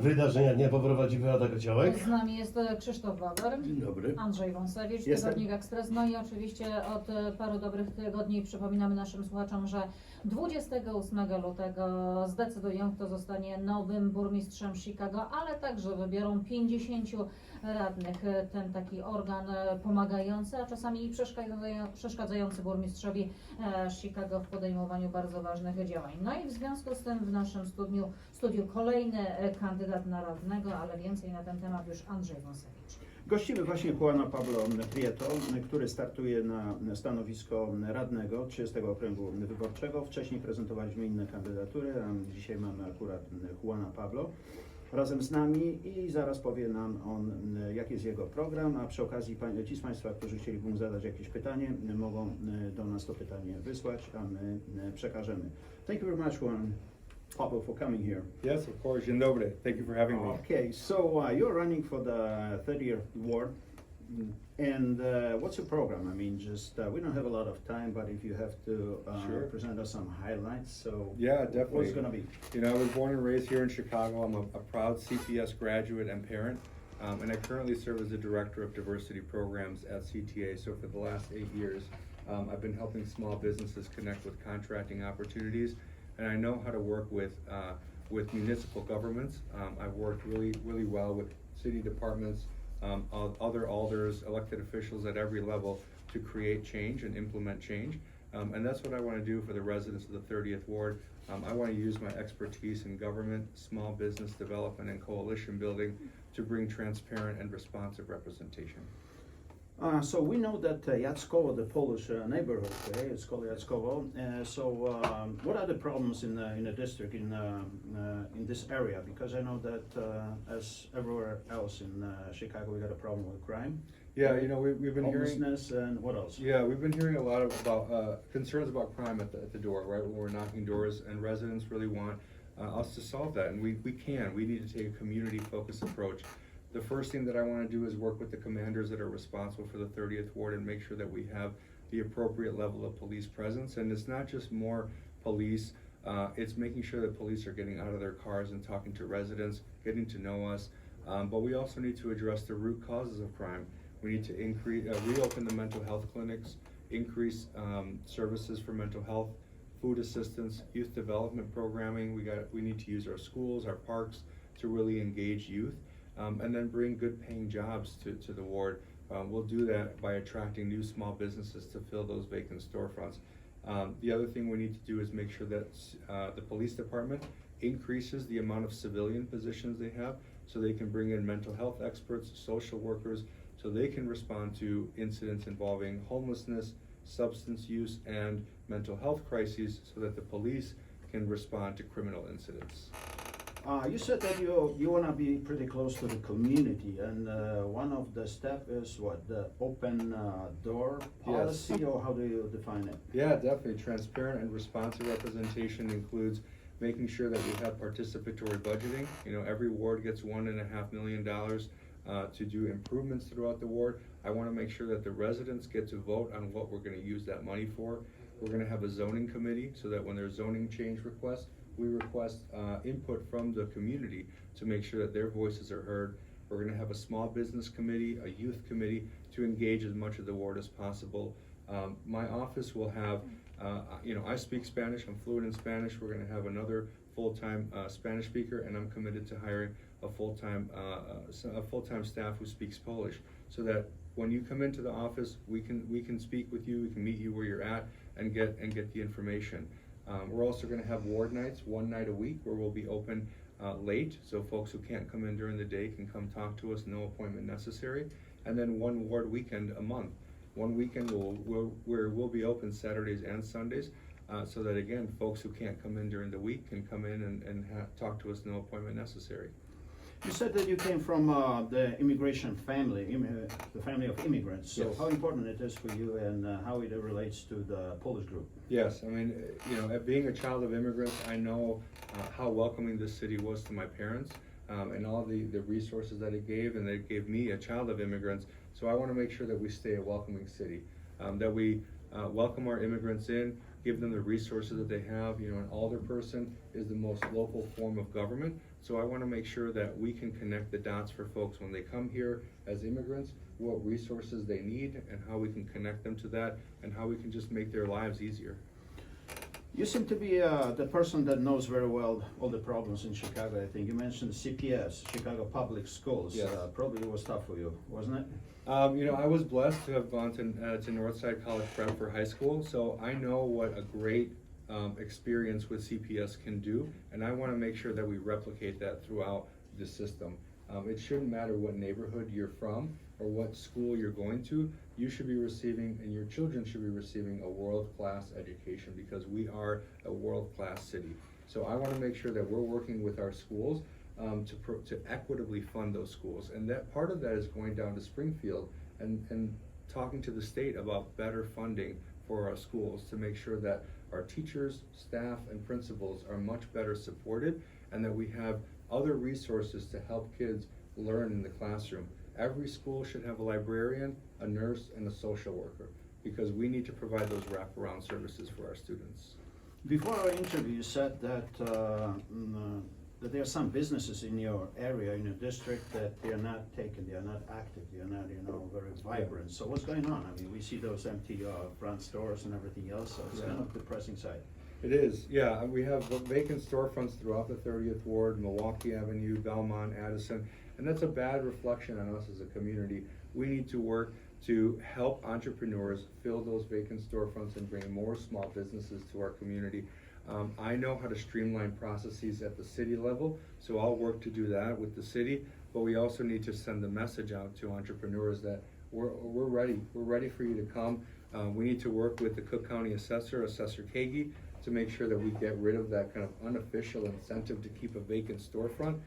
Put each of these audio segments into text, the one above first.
wydarzenia dnia poprowadzi Beata Kociołek. Z nami jest Krzysztof Wawer, Dzień dobry. Andrzej Wąsewicz, Jestem. Tygodnik Ekspres. No i oczywiście od paru dobrych tygodni przypominamy naszym słuchaczom, że 28 lutego zdecydują, kto zostanie nowym burmistrzem Chicago, ale także wybiorą 50 radnych. Ten taki organ pomagający, a czasami i przeszkadzający burmistrzowi Chicago w podejmowaniu bardzo ważnych działań. No i w związku z tym w naszym studiu kolejny kandydat na radnego, ale więcej na ten temat już Andrzej Wąsewicz. Gościmy właśnie JuanPablo Prieto, który startuje na stanowisko radnego 30 okręgu wyborczego. Wcześniej prezentowaliśmy inne kandydatury, a dzisiaj mamy akurat JuanPablo razem z nami i zaraz powie nam on, jaki jest jego program, a przy okazji ci z Państwa, którzy chcieliby mu zadać jakieś pytanie, mogą do nas to pytanie wysłać, a my przekażemy. Thank you very much, Juan Pablo, for coming here. Yes, of course. Dzień dobry. Thank you for having me. Okay, so you're running for the 30th ward, and what's your program? I mean, just we don't have a lot of time, but if you have to Sure. present us some highlights, so Yeah, definitely. what's going to be? You know, I was born and raised here in Chicago. I'm a proud CPS graduate and parent, and I currently serve as the Director of Diversity Programs at CTA. So for the last 8 years, I've been helping small businesses connect with contracting opportunities, and I know how to work with municipal governments. I've worked really well with city departments, other alders, elected officials at every level to create change and implement change. And that's what I want to do for the residents of the 30th Ward. I want to use my expertise in government, small business development, and coalition building to bring transparent and responsive representation. So we know that Jackowo, the Polish neighborhood, okay, it's called Jackowo. What are the problems in the district in this area? Because I know that as everywhere else in Chicago, we got a problem with crime. Yeah, you know, we've been hearing. Homelessness and what else? Yeah, we've been hearing a lot about concerns about crime at the door, right? When we're knocking doors, and residents really want us to solve that, and we can. We need to take a community-focused approach. The first thing that I want to do is work with the commanders that are responsible for the 30th Ward and make sure that we have the appropriate level of police presence. And it's not just more police, it's making sure that police are getting out of their cars and talking to residents, getting to know us. But we also need to address the root causes of crime. We need to reopen the mental health clinics, increase services for mental health, food assistance, youth development programming. We need to use our schools, our parks to really engage youth. And then bring good paying jobs to the ward. We'll do that by attracting new small businesses to fill those vacant storefronts. The other thing we need to do is make sure that the police department increases the amount of civilian positions they have so they can bring in mental health experts, social workers, so they can respond to incidents involving homelessness, substance use, and mental health crises so that the police can respond to criminal incidents. You said that you want to be pretty close to the community, and one of the steps is what, the open door policy, Yes. or how do you define it? Yeah, definitely. Transparent and responsive representation includes making sure that we have participatory budgeting. You know, every ward gets $1.5 million to do improvements throughout the ward. I want to make sure that the residents get to vote on what we're going to use that money for. We're going to have a zoning committee so that when there's zoning change requests, we request input from the community to make sure that their voices are heard. We're going to have a small business committee, a youth committee to engage as much of the ward as possible. My office will have, you know, I speak Spanish, I'm fluent in Spanish. We're going to have another full-time Spanish speaker, and I'm committed to hiring a full-time staff who speaks Polish, so that when you come into the office, we can speak with you, we can meet you where you're at, and get the information. We're also going to have ward nights, one night a week, where we'll be open late, so folks who can't come in during the day can come talk to us, no appointment necessary. And then one ward weekend a month. One weekend where we'll be open Saturdays and Sundays, so that again, folks who can't come in during the week can come in and talk to us, no appointment necessary. You said that you came from the immigration family, the family of immigrants. So Yes. how important it is for you, and how it relates to the Polish group? Yes, I mean, you know, being a child of immigrants, I know how welcoming this city was to my parents, and all the resources that it gave, and that it gave me, a child of immigrants. So I want to make sure that we stay a welcoming city, that we welcome our immigrants in, give them the resources that they have. You know, an alderperson is the most local form of government, So I want to make sure that we can connect the dots for folks when they come here as immigrants, what resources they need and how we can connect them to that and how we can just make their lives easier. You seem to be the person that knows very well all the problems in Chicago. I think you mentioned CPS, Chicago Public Schools. Yes. Probably was tough for you, wasn't it? I was blessed to have gone to Northside College Prep for high school, so I know what a great experience with CPS can do, and I want to make sure that we replicate that throughout the system. It shouldn't matter what neighborhood you're from or what school you're going to. You should be receiving, and your children should be receiving, a world-class education because we are a world-class city. So I want to make sure that we're working with our schools to equitably fund those schools, and that part of that is going down to Springfield and talking to the state about better funding for our schools to make sure that our teachers, staff, and principals are much better supported and that we have other resources to help kids learn in the classroom. Every school should have a librarian, a nurse, and a social worker because we need to provide those wraparound services for our students. Before our interview, you said that that there are some businesses in your area, in your district, that they are not taken, they are not active, they are not, very vibrant. So what's going on? I mean, we see those empty front stores and everything else, so it's kind of depressing side. It is, yeah. We have vacant storefronts throughout the 30th Ward, Milwaukee Avenue, Belmont, Addison, and that's a bad reflection on us as a community. We need to work to help entrepreneurs fill those vacant storefronts and bring more small businesses to our community. I know how to streamline processes at the city level, so I'll work to do that with the city, but we also need to send the message out to entrepreneurs that we're ready. We're ready for you to come. We need to work with the Cook County Assessor, Assessor Kagi, to make sure that we get rid of that kind of unofficial incentive to keep a vacant storefront.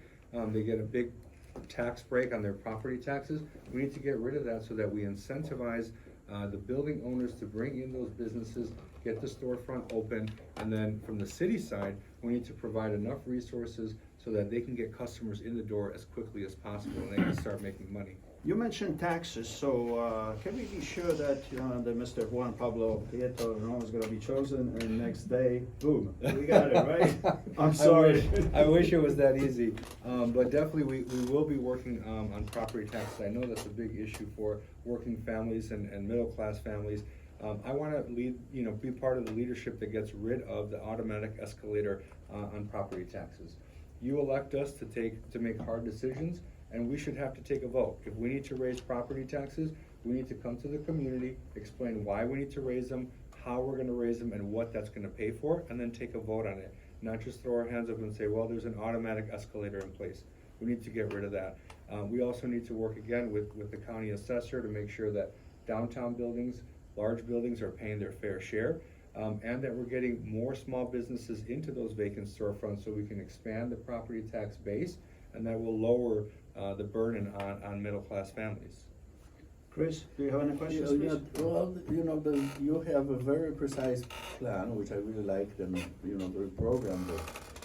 They get a big tax break on their property taxes. We need to get rid of that so that we incentivize the building owners to bring in those businesses, get the storefront open, and then from the city side, we need to provide enough resources so that they can get customers in the door as quickly as possible and they can start making money. You mentioned taxes, so can we be sure that that Mr. JuanPablo Prieto is going to be chosen, and next day, boom, we got it, right? I'm sorry. I wish it was that easy, but definitely we will be working on property taxes. I know that's a big issue for working families and middle-class families. I want to be part of the leadership that gets rid of the automatic escalator on property taxes. You elect us to make hard decisions, and we should have to take a vote. If we need to raise property taxes, we need to come to the community, explain why we need to raise them, how we're going to raise them, and what that's going to pay for, and then take a vote on it. Not just throw our hands up and say, well, there's an automatic escalator in place. We need to get rid of that. We also need to work again with the county assessor to make sure that downtown buildings, large buildings are paying their fair share, and that we're getting more small businesses into those vacant storefronts so we can expand the property tax base, and that will lower the burden on middle-class families. Chris, do you have any questions, please? Well, you have a very precise plan, which I really like, and the program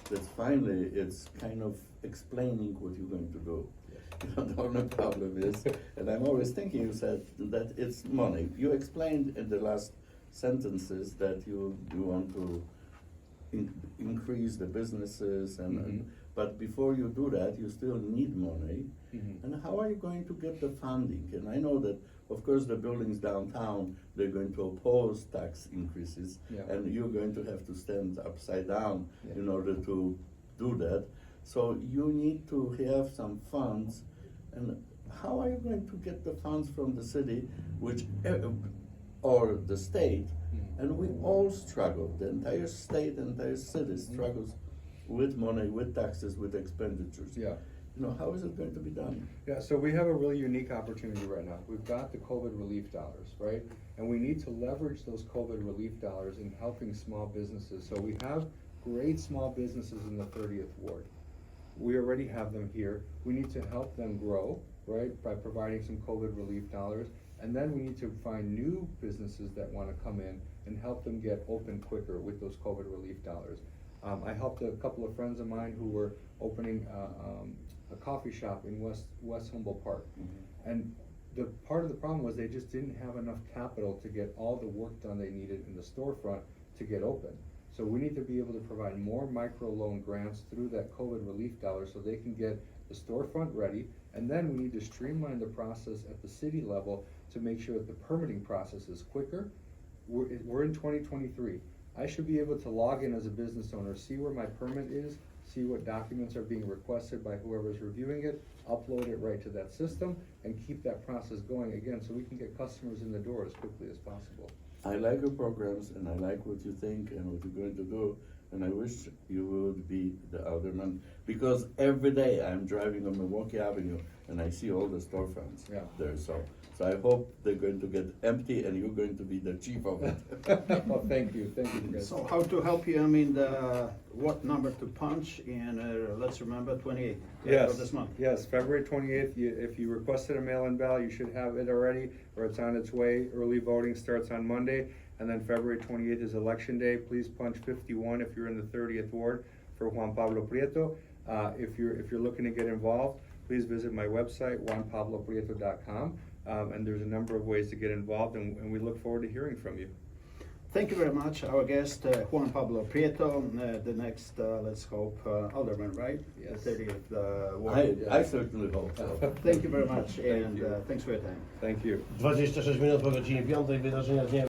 that finally it's kind of explaining what you're going to do. The only problem is, and I'm always thinking, you said that it's money. You explained in the last sentences that you want to increase the businesses and but before you do that, you still need money. And how are you going to get the funding? And I know that, of course, the buildings downtown, they're going to oppose tax increases, and you're going to have to stand upside down in order to do that. So you need to have some funds. And how are you going to get the funds from the city, or the state? And we all struggle. The entire state, the entire city struggles with money, with taxes, with expenditures. How is it going to be done? Yeah, so we have a really unique opportunity right now. We've got the COVID relief dollars, right? And we need to leverage those COVID relief dollars in helping small businesses. So we have great small businesses in the 30th Ward. We already have them here. We need to help them grow, right, by providing some COVID relief dollars. And then we need to find new businesses that want to come in and help them get open quicker with those COVID relief dollars. I helped a couple of friends of mine who were opening a coffee shop in West Humboldt Park. And the part of the problem was they just didn't have enough capital to get all the work done they needed in the storefront to get open. So we need to be able to provide more microloan grants through that COVID relief dollar so they can get the storefront ready. And then we need to streamline the process at the city level to make sure that the permitting process is quicker. We're in 2023. I should be able to log in as a business owner, see where my permit is, see what documents are being requested by whoever's reviewing it, upload it right to that system, and keep that process going again so we can get customers in the door as quickly as possible. I like your programs and I like what you think and what you're going to do. And I wish you would be the alderman, because every day I'm driving on Milwaukee Avenue and I see all the storefronts Yeah. there. So I hope they're going to get empty and you're going to be the chief of it. Well, thank you guys. So how to help you, what number to punch, and let's remember 28th of this month. Yes, February 28th, if you requested a mail-in ballot, you should have it already, or it's on its way. Early voting starts on Monday, and then February 28th is election day. Please punch 51 if you're in the 30th ward for JuanPablo Prieto. If you're looking to get involved, please visit my website, JuanPabloPrieto.com, and there's a number of ways to get involved, and we look forward to hearing from you. Thank you very much. Our guest, JuanPablo Prieto, the next, let's hope, alderman, right? Yes. The 30th ward. I certainly hope so. Thank you very much, and thanks for your time. Thank you. 26 minut po godzinie 5 wydarzenia dnia.